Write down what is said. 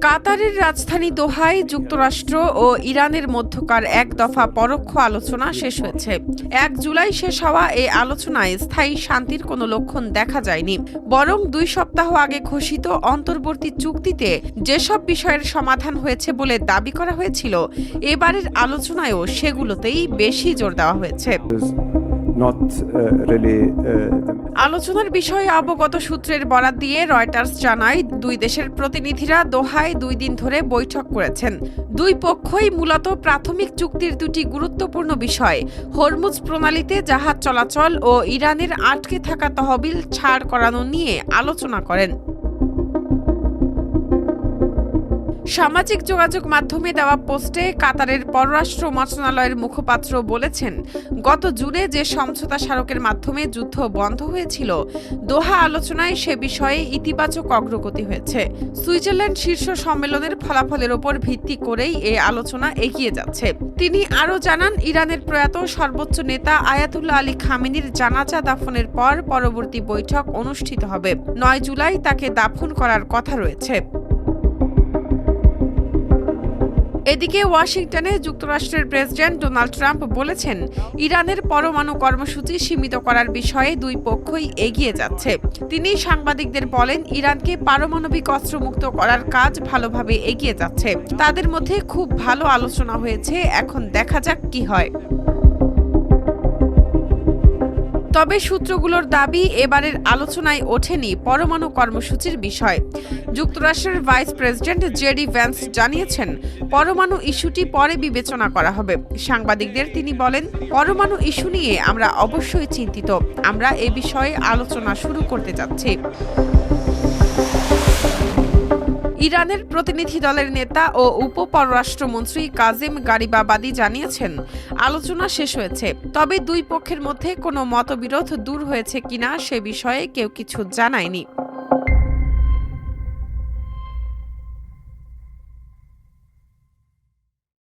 কাতারের রাজধানী দোহায় যুক্তরাষ্ট্র ও ইরানের মধ্যকার এক দফা পরোক্ষ আলোচনা শেষ হয়েছে। ১ জুলাই শেষ হওয়া এই আলোচনায় স্থায়ী শান্তির কোনো লক্ষণ দেখা যায়নি, বরং ২ সপ্তাহ আগে ঘোষিত অন্তর্বর্তী চুক্তিতে যেসব বিষয়ের সমাধান হয়েছে বলে দাবি করা হয়েছিল, এবারের আলোচনায়ও সেগুলোতেই বেশি জোর দেওয়া হয়েছে। আলোচনার বিষয়ে অবগত সূত্রের বরাত দিয়ে রয়টার্স জানায়, দুই দেশের প্রতিনিধিরা দোহায় ২ দিন ধরে বৈঠক করেছেন। দুই পক্ষই মূলত প্রাথমিক চুক্তির দুটি গুরুত্বপূর্ণ বিষয়, হরমুজ প্রণালীতে জাহাজ চলাচল ও ইরানের আটকে থাকা তহবিল ছাড় করানো নিয়ে আলোচনা করেন। সামাজিক যোগাযোগ মাধ্যমে দেওয়া পোস্টে কাতারের পররাষ্ট্র মন্ত্রণালয়ের মুখপাত্র বলেছেন, গত জুনে যে সমঝোতা স্মারকের মাধ্যমে যুদ্ধ বন্ধ হয়েছিল, দোহা আলোচনায় সে বিষয়ে ইতিবাচক অগ্রগতি হয়েছে। সুইজারল্যান্ড শীর্ষ সম্মেলনের ফলাফলের ওপর ভিত্তি করেই এই আলোচনা এগিয়ে যাচ্ছে। তিনি আরও জানান, ইরানের প্রয়াত সর্বোচ্চ নেতা আয়াতুল্লাহ আলী খামেনির জানাজা দাফনের পর পরবর্তী বৈঠক অনুষ্ঠিত হবে। ৯ জুলাই তাকে দাফন করার কথা রয়েছে। এদিকে ওয়াশিংটনে যুক্তরাষ্ট্রের প্রেসিডেন্ট ডোনাল্ড ট্রাম্প বলেছেন, ইরানের পরমাণু কর্মসূচি সীমিত করার বিষয়ে দুই পক্ষই এগিয়ে যাচ্ছে। তিনি সাংবাদিকদের বলেন, ইরানকে পারমাণবিক অস্ত্রমুক্ত করার কাজ ভালোভাবে এগিয়ে যাচ্ছে। তাদের মধ্যে খুব ভালো আলোচনা হয়েছে, এখন দেখা যাক কি হয়। তবে সূত্রগুলোর দাবি, এবারের আলোচনায় ওঠেনি পরমাণু কর্মসূচির বিষয়। যুক্তরাষ্ট্রের ভাইস প্রেসিডেন্ট জেডি ভ্যান্স জানিয়েছেন, পরমাণু ইস্যুটি পরে বিবেচনা করা হবে। সাংবাদিকদের তিনি বলেন, পরমাণু ইস্যু নিয়ে আমরা অবশ্যই চিন্তিত। আমরা এ বিষয়ে আলোচনা শুরু করতে যাচ্ছি। ইরানের প্রতিনিধি দলের নেতা ও উপ পররাষ্ট্রমন্ত্রী কাজিম গারিবাবাদি জানিয়েছেন, আলোচনা শেষ হয়েছে, তবে দুই পক্ষের মধ্যে কোনো মতবিরোধ দূর হয়েছে কিনা সে বিষয়ে কেউ কিছু জানায়নি।